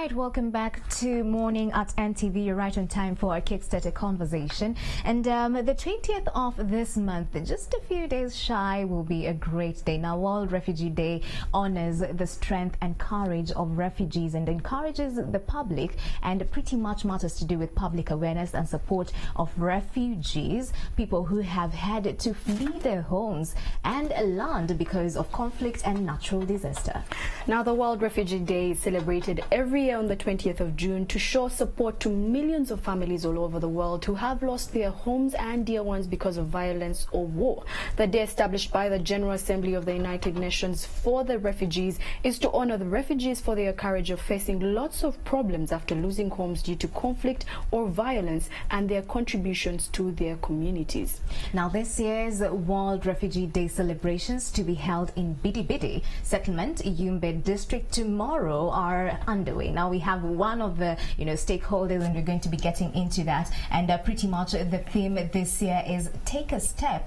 right, welcome back to Morning at NTV. You're right on time for our Kickstarter conversation. And the 20th of this month, just a few days shy, will be a great day. Now, World Refugee Day honors the strength and courage of refugees and encourages the public, and pretty much matters to do with public awareness and support of refugees, people who have had to flee their homes and land because of conflict and natural disaster. Now, the World Refugee Day is celebrated every year on the 20th of June to show support to millions of families all over the world who have lost their homes and dear ones because of violence or war. The day, established by the General Assembly of the United Nations for the refugees, is to honor the refugees for their courage of facing lots of problems after losing homes due to conflict or violence, and their contributions to their communities. Now, this year's World Refugee Day celebrations, to be held in Bidi Bidi Settlement, Yumbe District, tomorrow are underway. Now, we have one of the stakeholders, and we're going to be getting into that. And pretty much the theme this year is "Take a Step"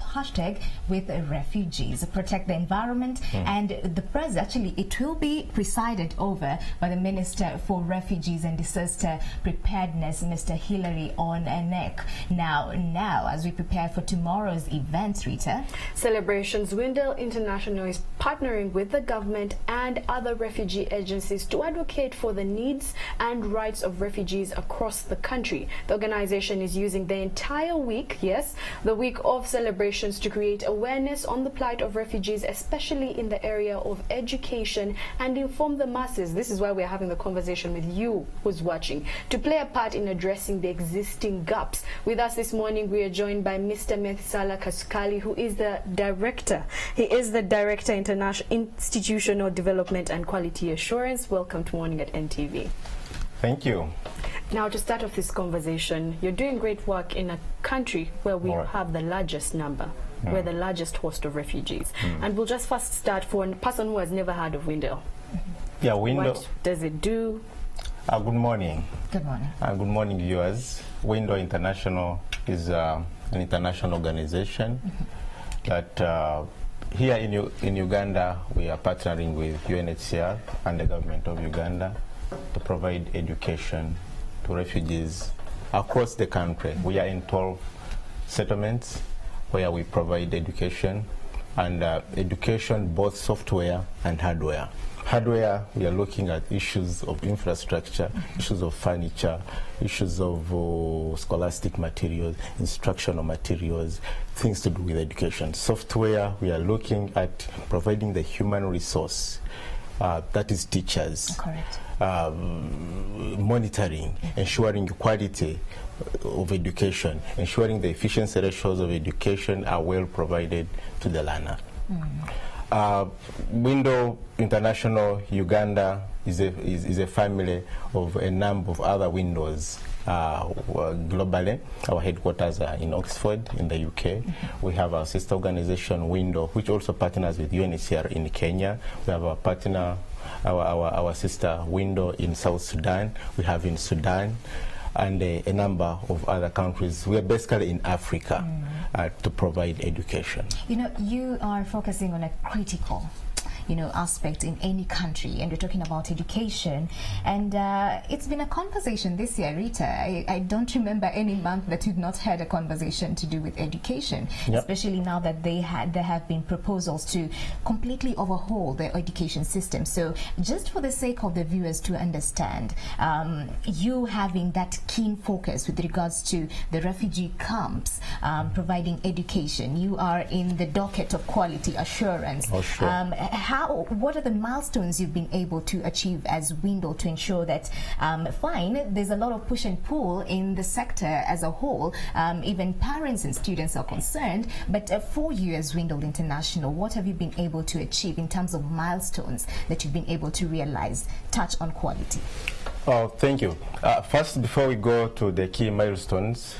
#with refugees, protect the environment. And the press, actually, it will be presided over by the Minister for Refugees and Disaster Preparedness, Mr. Hilary Onenek. Now, as we prepare for tomorrow's event, Rita, Celebrations Windle International is partnering with the government and other refugee agencies to advocate for the needs and rights of refugees across the country. The organization is using the entire week, yes, the week of celebrations, to create awareness on the plight of refugees, especially in the area of education, and inform the masses. This is why we're having the conversation with you who's watching, to play a part in addressing the existing gaps. With us this morning, we are joined by Mr. Methisala Kasukali, who is the director. He is the Director, Institutional Development and Quality Assurance. Welcome to Morning at NTV. Thank you. Now, to start off this conversation, you're doing great work in a country where we have the largest number, we're the largest host of refugees. And we'll just first start for a person who has never heard of Windle. Yeah, Windle. What does it do? Good morning. good morning. Good morning, viewers. Windle International is an international organization that here in Uganda, we are partnering with UNHCR and the government of Uganda to provide education to refugees across the country. We are in 12 settlements where we provide education, and education both software and hardware. Hardware, we are looking at issues of infrastructure, issues of furniture, issues of scholastic materials, instructional materials, things to do with education. Software, we are looking at providing the human resource, that is teachers. Correct. Monitoring, ensuring quality of education, ensuring the efficiency ratios of education are well provided to the learner. Windle International Uganda is a family of a number of other windows globally. Our headquarters are in Oxford in the UK. We have our sister organization Windle, which also partners with UNHCR in Kenya. We have our partner, our sister Windle in South Sudan. We have in Sudan, and a number of other countries. We are basically in Africa to provide education. You are focusing on a critical aspect in any country, and we're talking about education. And it's been a conversation this year, Rita. I don't remember any month that we've not had a conversation to do with education, especially now that there have been proposals to completely overhaul the education system. So just for the sake of the viewers to understand, you having that keen focus with regards to the refugee camps, providing education, you are in the docket of quality assurance. Oh, sure. What are the milestones you've been able to achieve as Windle to ensure that, fine, there's a lot of push and pull in the sector as a whole, even parents and students are concerned, but for you as Windle International, what have you been able to achieve in terms of milestones that you've been able to realize? Touch on quality. Oh, thank you. First, before we go to the key milestones,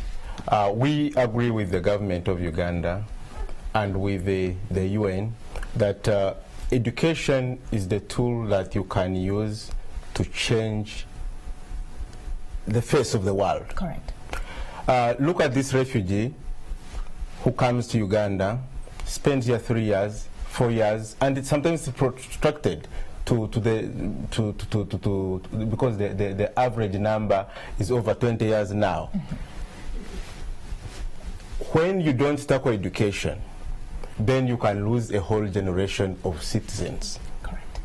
we agree with the government of Uganda and with the UN that education is the tool that you can use to change the face of the world. Correct. Look at this refugee who comes to Uganda, spends here 3 years, 4 years, and sometimes it's protracted. because the average number is over 20 years now. When you don't tackle education, then you can lose a whole generation of citizens. Correct.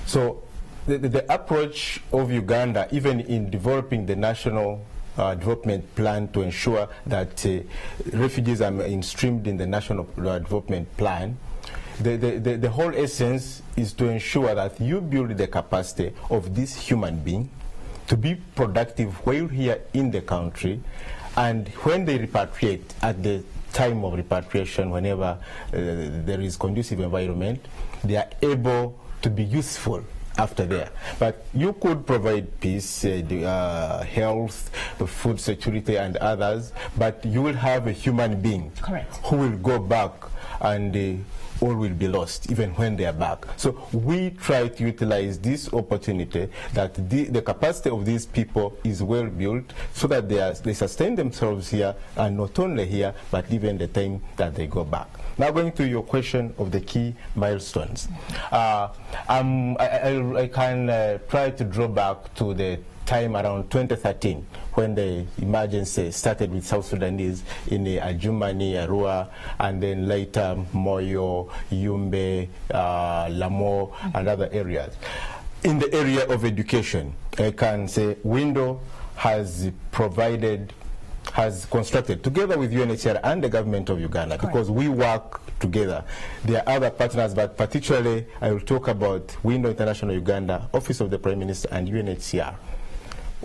So the approach of Uganda, even in developing the national development plan to ensure that refugees are streamed in the national development plan, the whole essence is to ensure that you build the capacity of this human being to be productive while here in the country, and when they repatriate, at the time of repatriation, whenever there is conducive environment, they are able to be useful after there. But you could provide peace, health, food security and others, but you will have a human being. Correct. Who will go back, and all will be lost even when they are back. So we try to utilize this opportunity that the capacity of these people is well built, so that they sustain themselves here, and not only here, but even the time that they go back. Now, going to your question of the key milestones, I can try to draw back to the time around 2013, when the emergency started with South Sudanese in Adjumani, Arua, and then later Moyo, Yumbe, Lamo, and other areas. In the area of education, I can say Window has constructed, together with UNHCR and the government of Uganda, because we work together. There are other partners, but particularly I will talk about Window International Uganda, Office of the Prime Minister, and UNHCR.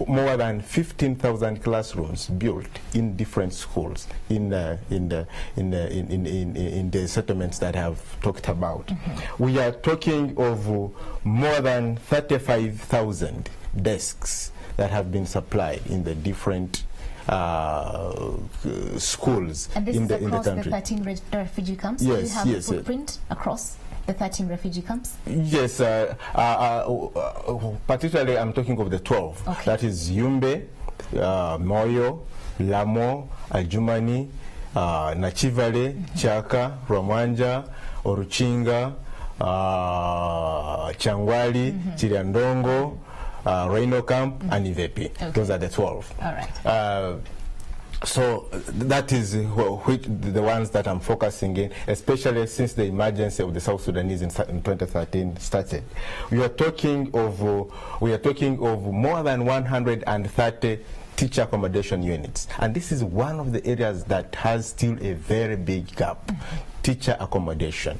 More than 15,000 classrooms built in different schools in the settlements that I have talked about. We are talking of more than 35,000 desks that have been supplied in the different schools and this in is the across country. the 13 refugee camps? Yes, Do you have yes, a footprint across the 13 refugee camps? Yes, particularly I'm talking of the 12. Okay. That is Yumbe, Moyo, Lamo, Adjumani, Nachivale, Chaka, Rwamanja, Oruchinga, Changwali, Chiriandongo, Rhino Camp, and Ivepi. Okay. Those are the 12. All right. So that is the ones that I'm focusing in, especially since the emergency of the South Sudanese in 2013 started. We are talking of more than 130 teacher accommodation units, and this is one of the areas that has still a very big gap. Teacher accommodation.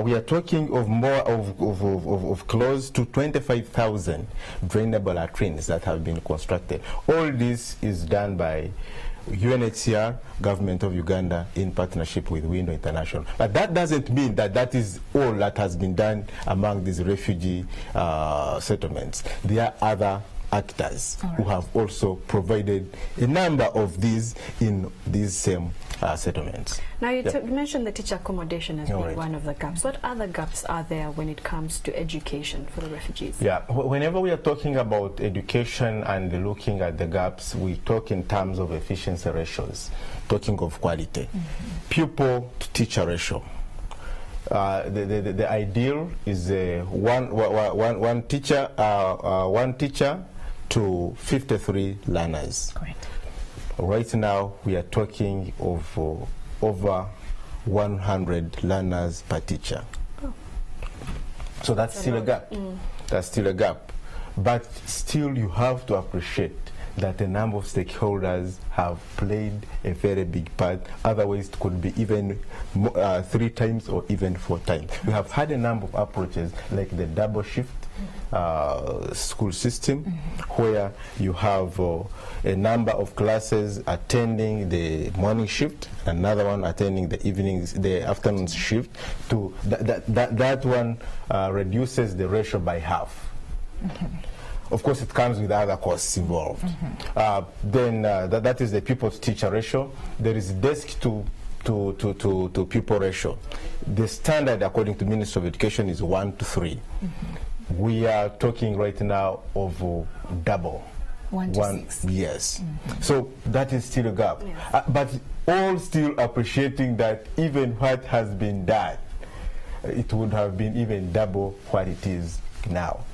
We are talking of more of close to 25,000 drainable latrines that have been constructed. All this is done by UNHCR, government of Uganda, in partnership with Window International. But that doesn't mean that that is all that has been done among these refugee settlements. There are other actors who have also provided a number of these in these same settlements. Now you mentioned the teacher accommodation as being one of the gaps. What other gaps are there when it comes to education for the refugees? Yeah, whenever we are talking about education and looking at the gaps, we talk in terms of efficiency ratios, talking of quality. Pupil to teacher ratio. The ideal is one teacher to 53 learners. Correct. Right now, we are talking of over 100 learners per teacher. Oh. So that's still a gap. That's still a gap. But still, you have to appreciate that a number of stakeholders have played a very big part. Otherwise, it could be even 3 times or even 4 times. We have had a number of approaches, like the double shift school system, where you have a number of classes attending the morning shift, another one attending the afternoon shift. To that one reduces the ratio by half. Of course, it comes with other costs involved. Then that is the pupil to teacher ratio. There is desk to pupil ratio. The standard, according to Ministry of Education, is 1 to 3. We are talking right now of double. 1 to 6. Yes. So that is still a gap. Yes. But all still appreciating that even what has been done, it would have been even double what it is now.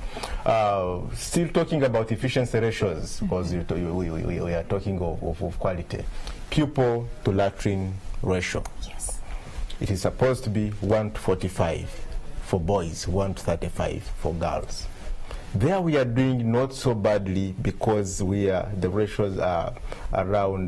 Still talking about efficiency ratios, because we are talking of quality. Pupil to latrine ratio. Yes. It is supposed to be 1 to 45 for boys, 1 to 35 for girls. There we are doing not so badly, because the ratios are around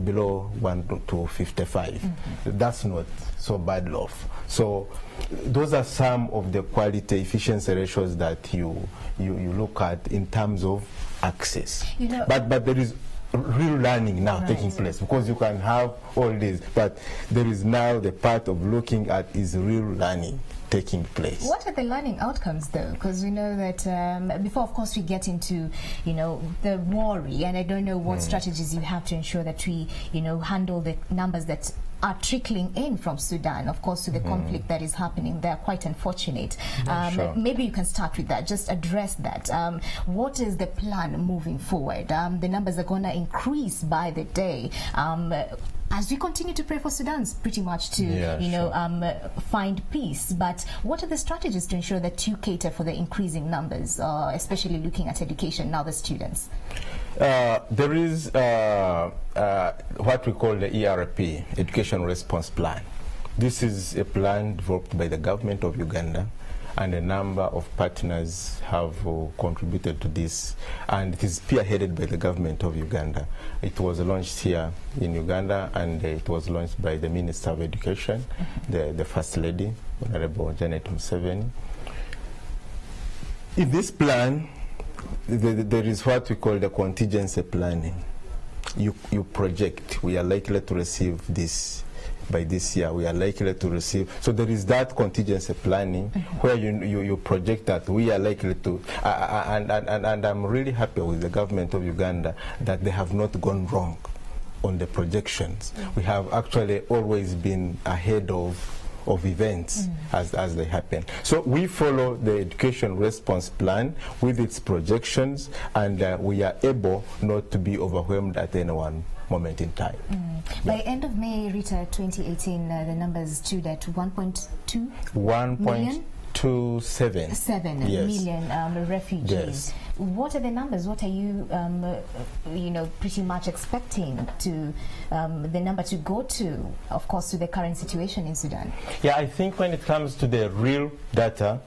below 1 to 55. That's not so bad off. So those are some of the quality efficiency ratios that you look at in terms of access. But there is real learning now taking place, because you can have all this, but there is now the part of looking at is real learning taking place. What are the learning outcomes, though? Because we know that before, of course, we get into, the worry, and I don't know what strategies you have to ensure that we, handle the numbers that are trickling in from Sudan, of course, to the conflict that is happening. They're quite unfortunate. Sure. Maybe you can start with that, just address that. What is the plan moving forward? The numbers are going to increase by the day. As we continue to pray for Sudan, pretty much to find peace. But what are the strategies to ensure that you cater for the increasing numbers, especially looking at education now, the students? There is what we call the ERP, Education Response Plan. This is a plan developed by the government of Uganda, and a number of partners have contributed to this, and it is spearheaded by the government of Uganda. It was launched here in Uganda, and it was launched by the Minister of Education, the First Lady, Honorable Janet Museveni. In this plan, there is what we call the contingency planning. You project, we are likely to receive this by this year, we are likely to receive. So there is that contingency planning where you project that we are likely to, and I'm really happy with the government of Uganda that they have not gone wrong on the projections. We have actually always been ahead of events as they happen. So we follow the education response plan with its projections, and we are able not to be overwhelmed at any one moment in time. By end of May, Rita, 2018, the numbers stood at 1.2 million? 1.27 million refugees. Yes. What are the numbers? What are you, pretty much expecting to the number to go to, of course, to the current situation in Sudan? Yeah, I think when it comes to the real data,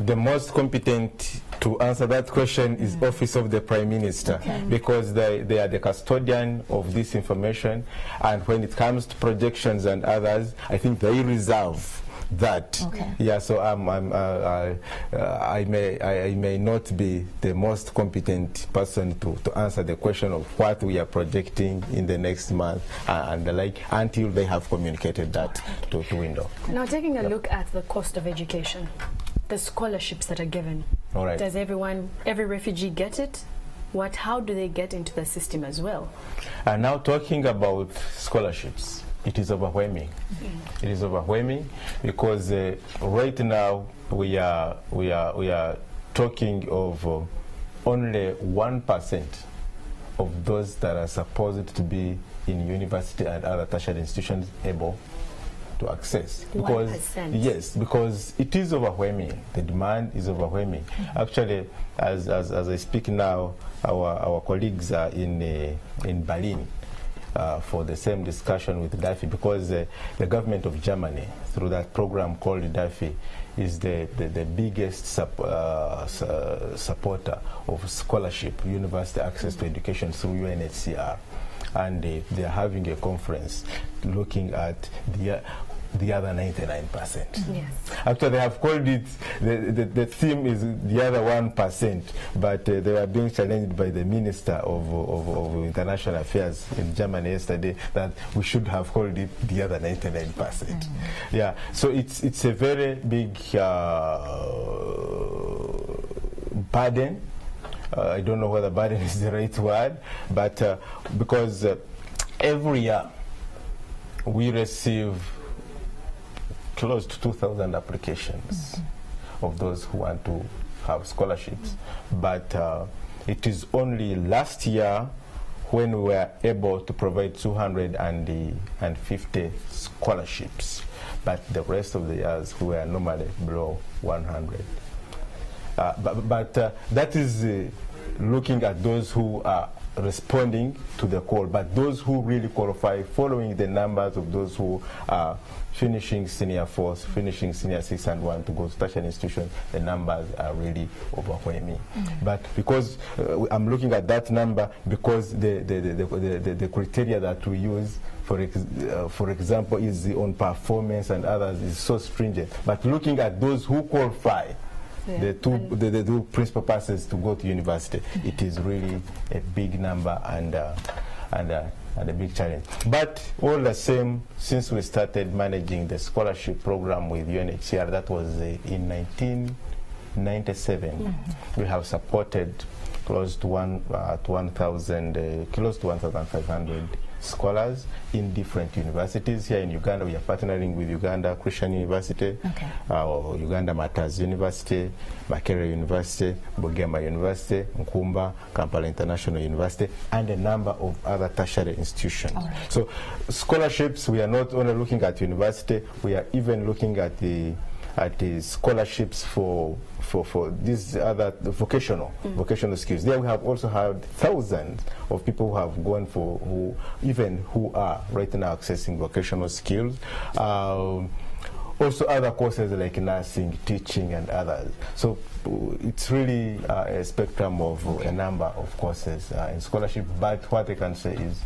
the most competent to answer that question is Office of the Prime Minister, because they are the custodian of this information, and when it comes to projections and others, I think they reserve that. Yeah, so I may not be the most competent person to answer the question of what we are projecting in the next month and the like, until they have communicated that to Window. Now, taking a look at the cost of education, the scholarships that are given. All right. Does every refugee get it? How do they get into the system as well? And now talking about scholarships, it is overwhelming. It is overwhelming because right now we are talking of only 1% of those that are supposed to be in university and other tertiary institutions able to access. Because 1%. Yes, because it is overwhelming. The demand is overwhelming. Actually, as I speak now, our colleagues are in Berlin for the same discussion with DAFI, because the government of Germany, through that program called DAFI, is the biggest supporter of scholarship, university access to education through UNHCR. And they are having a conference looking at the other 99%. Yes. Actually, they have called it, the theme is the other 1%, but they were being challenged by the Minister of International Affairs in Germany yesterday that we should have called it the other 99%. Yeah, so it's a very big burden. I don't know whether burden is the right word, but because every year we receive close to 2,000 applications of those who want to have scholarships. But it is only last year when we were able to provide 250 scholarships. But the rest of the years we were normally below 100. but that is looking at those who are responding to the call, but those who really qualify, following the numbers of those who are finishing senior 4, finishing senior 6 and 1 to go to tertiary institution, the numbers are really overwhelming. But because I'm looking at that number, because the criteria that we use, for example, is on performance and others, is so stringent. But looking at those who qualify, the two principal passes to go to university, it is really a big number and a big challenge. But all the same, since we started managing the scholarship program with UNHCR, that was in 1997, we have supported close to 1,500 scholars in different universities. Here in Uganda, we are partnering with Uganda Christian University, Uganda Matters University, Makerere University, Bugema University, Nkumba, Kampala International University, and a number of other tertiary institutions. So scholarships, we are not only looking at university, we are even looking at the scholarships for these other vocational skills. There we have also had thousands of people who have gone for, who are right now accessing vocational skills. Also other courses like nursing, teaching, and others. So it's really a spectrum of a number of courses in scholarship, but what I can say is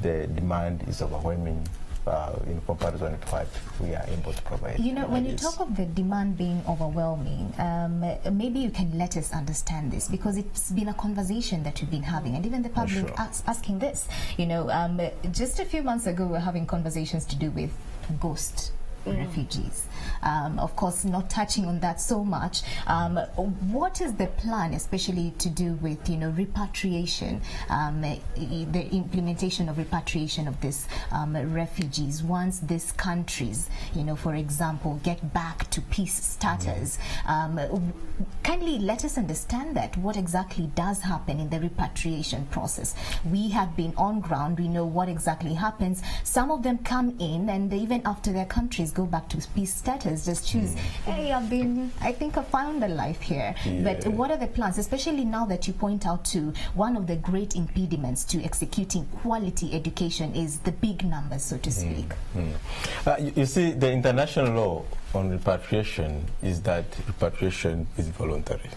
the demand is overwhelming in comparison to what we are able to provide. You know, when you talk of the demand being overwhelming, maybe you can let us understand this, because it's been a conversation that we've been having, and even the public asking this. You know, just a few months ago, we were having conversations to do with ghost refugees. Of course, not touching on that so much. What is the plan, especially to do with, you know, repatriation, the implementation of repatriation of these refugees once these countries, you know, for example, get back to peace status? Kindly let us understand that. What exactly does happen in the repatriation process? We have been on ground. We know what exactly happens. Some of them come in, and even after their countries go back to peace status, just choose, hey, I think I found a life here. But what are the plans, especially now that you point out to one of the great impediments to executing quality education is the big numbers, so to speak? You see, the international law on repatriation is that repatriation is voluntary.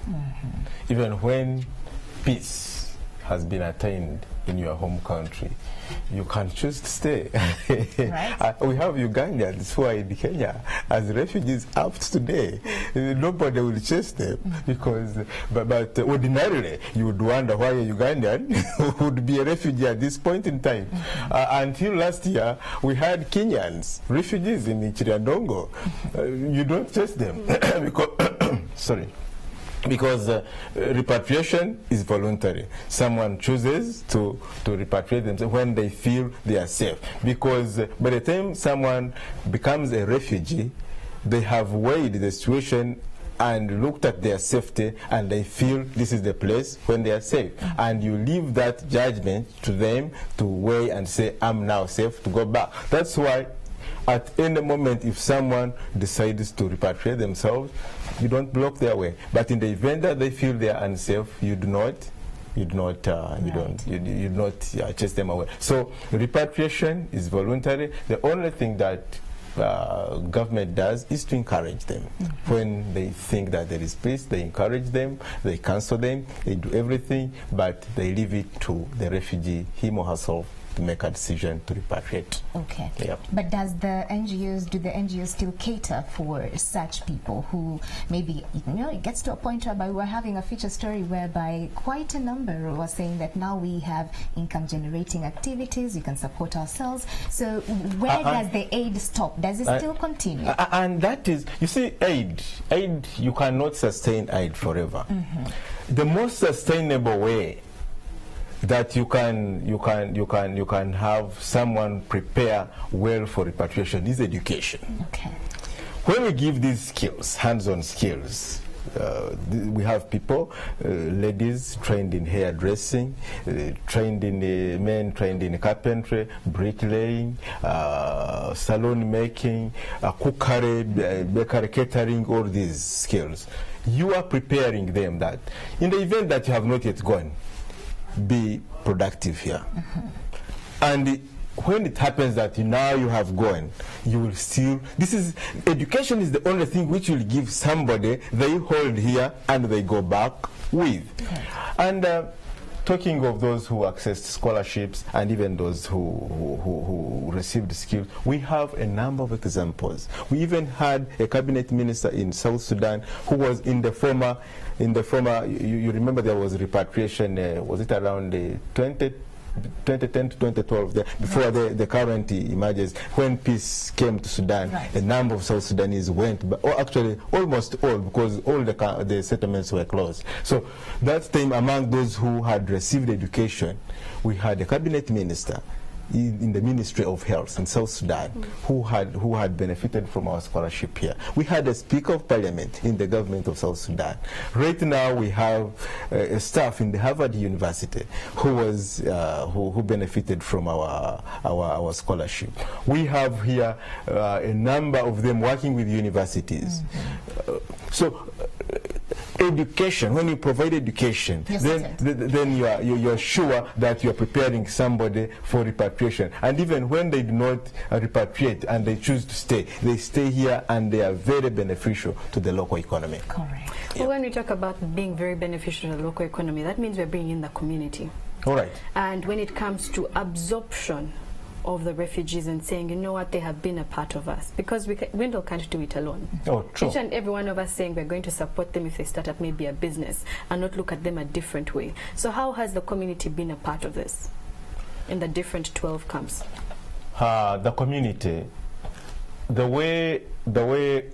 Even when peace has been attained in your home country, you can choose to stay. We have Ugandans who are in Kenya as refugees up to today. Nobody will chase them because, but ordinarily you would wonder why a Ugandan would be a refugee at this point in time. Until last year, we had Kenyans, refugees in Chiriandongo. You don't chase them because, sorry. Because repatriation is voluntary. Someone chooses to repatriate themselves when they feel they are safe. Because by the time someone becomes a refugee, they have weighed the situation and looked at their safety, and they feel this is the place when they are safe. And you leave that judgment to them to weigh and say, I'm now safe to go back. That's why at any moment, if someone decides to repatriate themselves, you don't block their way. But in the event that they feel they are unsafe, you do not chase them away. So repatriation is voluntary. The only thing that government does is to encourage them. When they think that there is peace, they encourage them, they counsel them, they do everything, but they leave it to the refugee, him or herself, to make a decision to repatriate. Okay. But do the NGOs still cater for such people who maybe, you know, it gets to a point whereby we're having a feature story whereby quite a number were saying that now we have income generating activities, we can support ourselves. So where does the aid stop? Does it still continue? And that is, you see, aid, you cannot sustain aid forever. The most sustainable way that you can have someone prepare well for repatriation is education. Okay. When we give these skills, hands-on skills, we have people, ladies trained in hairdressing, trained in men trained in carpentry, bricklaying, salon making, cookery, bakery, catering, all these skills. You are preparing them that in the event that you have not yet gone, be productive here. And when it happens that now you have gone, you will still, education is the only thing which will give somebody they hold here and they go back with. And talking of those who accessed scholarships and even those who received skills, we have a number of examples. We even had a cabinet minister in South Sudan who was in the former, you remember there was repatriation, was it around 2010 to 2012, before the current emerges, when peace came to Sudan, a number of South Sudanese went, but actually almost all, because all the settlements were closed. So that time, among those who had received education, we had a cabinet minister in the Ministry of Health in South Sudan who had benefited from our scholarship here. We had a Speaker of Parliament in the government of South Sudan. Right now we have a staff in the Harvard University who was who benefited from our scholarship. We have here a number of them working with universities. Education, when you provide education, then you're sure that you're preparing somebody for repatriation. And even when they do not repatriate and they choose to stay, they stay here and they are very beneficial to the local economy. Correct. Well, when we talk about being very beneficial to the local economy, that means we're bringing in the community. All right. And when it comes to absorption of the refugees and saying, you know what, they have been a part of us, because Wendell can't do it alone. Oh, true. Each and every one of us saying we're going to support them if they start up maybe a business and not look at them a different way. So how has the community been a part of this in the different 12 camps? The community, the way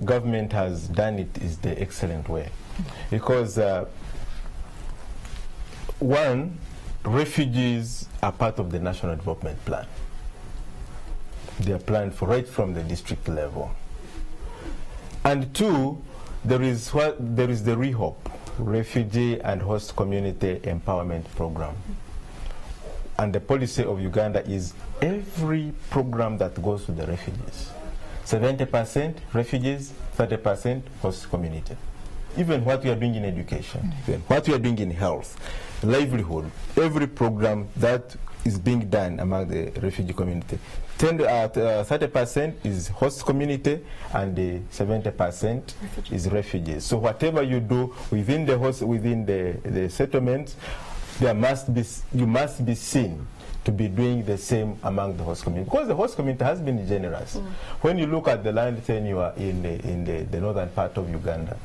government has done it is the excellent way, because one, refugees are part of the National Development Plan. They are planned for right from the district level. And two, there is the REHOP, Refugee and Host Community Empowerment Program. And the policy of Uganda is every program that goes to the refugees, 70% refugees, 30% host community. Even what we are doing in education, what we are doing in health, livelihood, every program that is being done among the refugee community, 30% is host community and 70% is refugees. So whatever you do within the settlements, you must be seen to be doing the same among the host community, because the host community has been generous. When you look at the land tenure in the northern part of Uganda,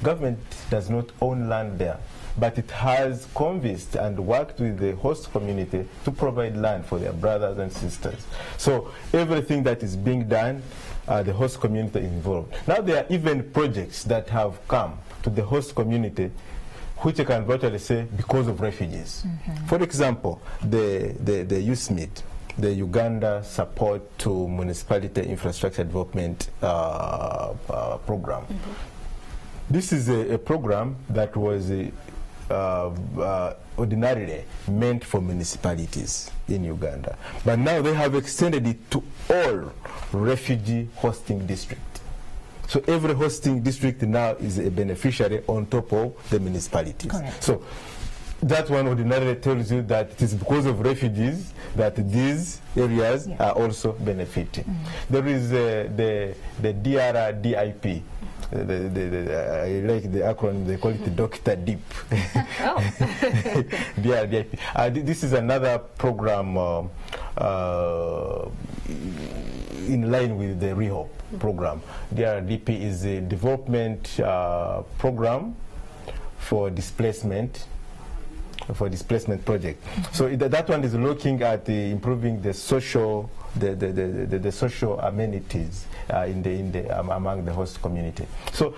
government does not own land there, but it has convinced and worked with the host community to provide land for their brothers and sisters. So everything that is being done, the host community is involved. Now there are even projects that have come to the host community which I can virtually say because of refugees. For example, the USMID, the Uganda Support to Municipality Infrastructure Development Program. This is a program that was ordinarily meant for municipalities in Uganda, but now they have extended it to all refugee hosting districts. So every hosting district now is a beneficiary on top of the municipalities. Correct. So that one ordinarily tells you that it is because of refugees that these areas are also benefiting. There is the DRDIP. I like the acronym, they call it Dr. Deep. DRDIP. This is another program in line with the REHOP program. DRDP is a development program for displacement project. So that one is looking at improving the social social amenities among the host community. So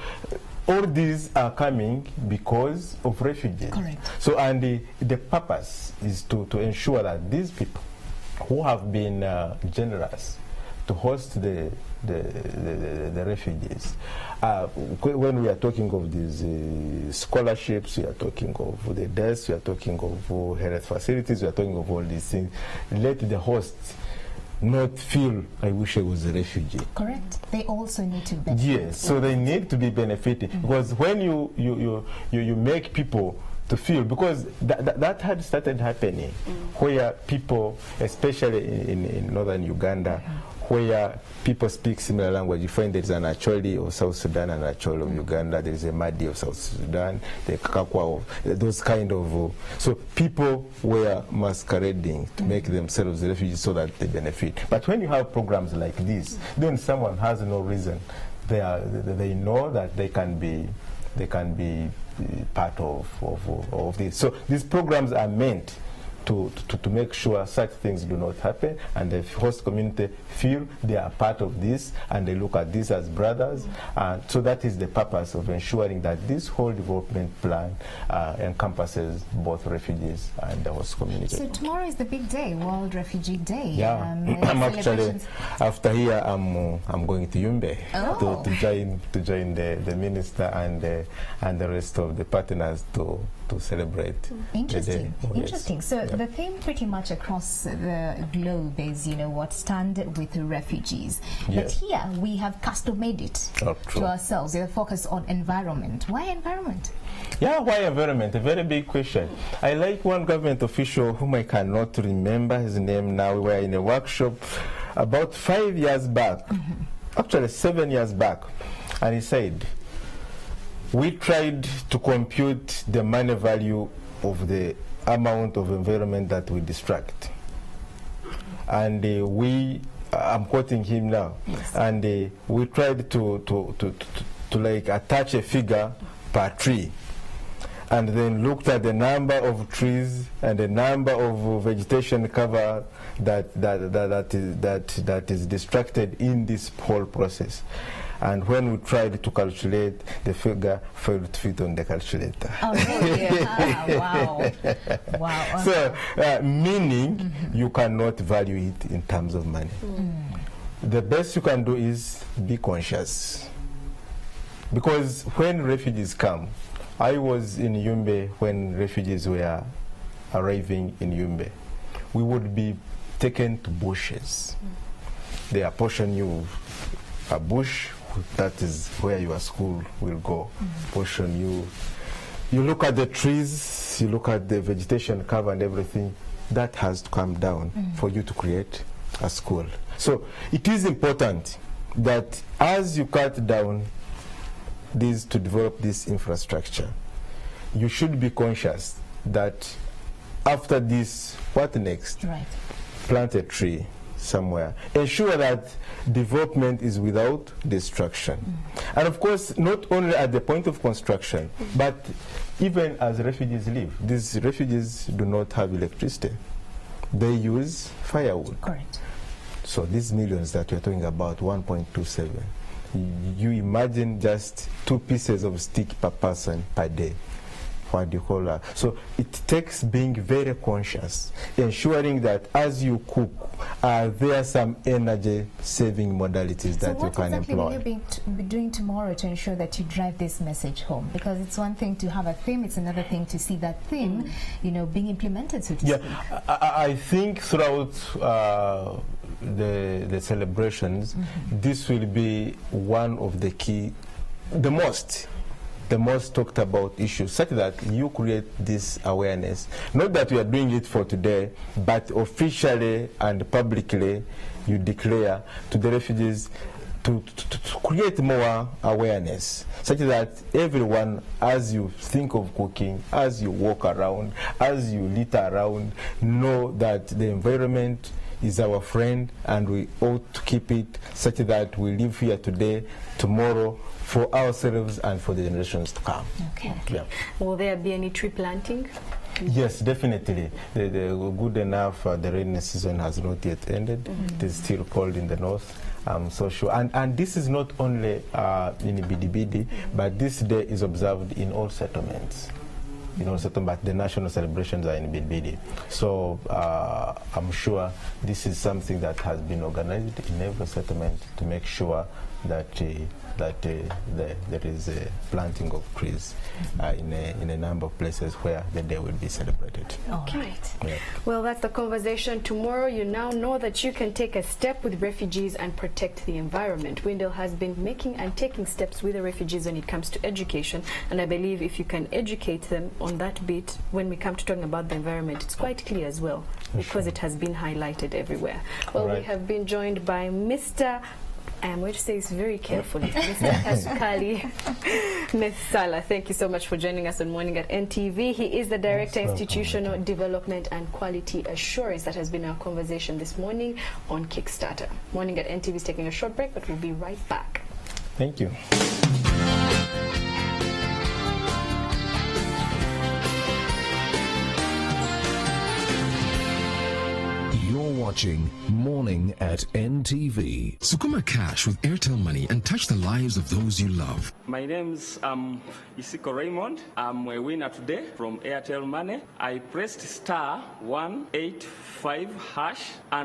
all these are coming because of refugees. Correct. So and the purpose is to ensure that these people who have been generous to host the the refugees. When we are talking of these scholarships, we are talking of the desks, we are talking of health facilities, we are talking of all these things. Let the hosts not feel, I wish I was a refugee. Correct. They also need to benefit. Yes, so they need to be benefiting, because when you make people to feel, because that had started happening, where people, especially in northern Uganda, where people speak similar language. You find there is an Acholi of South Sudan and an Acholi of Uganda, there is a Madi of South Sudan, the Kakwa of those kind of... so people were masquerading to make themselves refugees so that they benefit. But when you have programs like this, then someone has no reason. They know that they can be part of this. So these programs are meant to make sure such things do not happen, and the host community feel they are part of this, and they look at this as brothers. And so that is the purpose of ensuring that this whole development plan encompasses both refugees and the host community. So tomorrow is the big day, World Refugee Day. Yeah, I'm actually, after here, I'm going to Yumbe to join the minister and the rest of the partners to celebrate. Interesting. The day. Interesting. Yes. So the theme pretty much across the globe is, what, stand with refugees. Yes. But here we have custom-made it to ourselves. The focus on environment. Why environment? Yeah, why environment? A very big question. I like one government official whom I cannot remember his name now. We were in a workshop about 5 years back, actually 7 years back, and he said, we tried to compute the money value of the amount of environment that we distract. And I'm quoting him now, and we tried to like attach a figure per tree, and then looked at the number of trees and the number of vegetation cover that is distracted in this whole process. And when we tried to calculate, the figure failed to fit on the calculator. Oh, really? Wow. Wow. So, meaning you cannot value it in terms of money. The best you can do is be conscious. Because when refugees come, I was in Yumbe when refugees were arriving in Yumbe. We would be taken to bushes. They apportion you a bush, that is where your school will go. Portion you. You look at the trees, you look at the vegetation cover and everything. That has to come down for you to create a school. So it is important that as you cut down this to develop this infrastructure, you should be conscious that after this, what next? Right. Plant a tree somewhere. Ensure that development is without destruction. And of course, not only at the point of construction, but even as refugees live. These refugees do not have electricity. They use firewood. Correct. So these millions that we're talking about, 1.27, you imagine just 2 pieces of stick per person per day. What do you call that? So it takes being very conscious, ensuring that as you cook, there are some energy-saving modalities that you can employ. So what exactly will you be doing tomorrow to ensure that you drive this message home? Because it's one thing to have a theme, it's another thing to see that theme, being implemented, so to speak. I think throughout the celebrations, this will be one of the key, the most talked about issues, such that you create this awareness. Not that we are doing it for today, but officially and publicly you declare to the refugees to create more awareness, such that everyone, as you think of cooking, as you walk around, as you litter around, know that the environment is our friend and we ought to keep it such that we live here today, tomorrow, for ourselves and for the generations to come. Okay. Yeah. Will there be any tree planting? Yes, definitely. The good enough, the rainy season has not yet ended. It is still cold in the north. I'm so sure. And this is not only in Bidibidi, but this day is observed in all settlements. settlement, but the national celebrations are in Bidbidi. So I'm sure this is something that has been organized in every settlement to make sure that there is a planting of trees in a number of places where the day will be celebrated. Okay. Yeah. Well, that's the conversation tomorrow. You now know that you can take a step with refugees and protect the environment. Wendell has been making and taking steps with the refugees when it comes to education, and I believe if you can educate them on that bit, when we come to talking about the environment, it's quite clear as well, because it has been highlighted everywhere. Well, we have been joined by Mr. I'm going to say this very carefully. Mr. Kasukali Mesala, thank you so much for joining us on Morning at NTV. He is the Director, Institutional Development and Quality Assurance. That has been our conversation this morning on Kickstarter. Morning at NTV is taking a short break, but we'll be right back. Thank you. Watching Morning at NTV. Sukuma cash with Airtel Money and touch the lives of those you love. My name's Isiko Raymond. I'm a winner today from Airtel Money. I pressed *185# and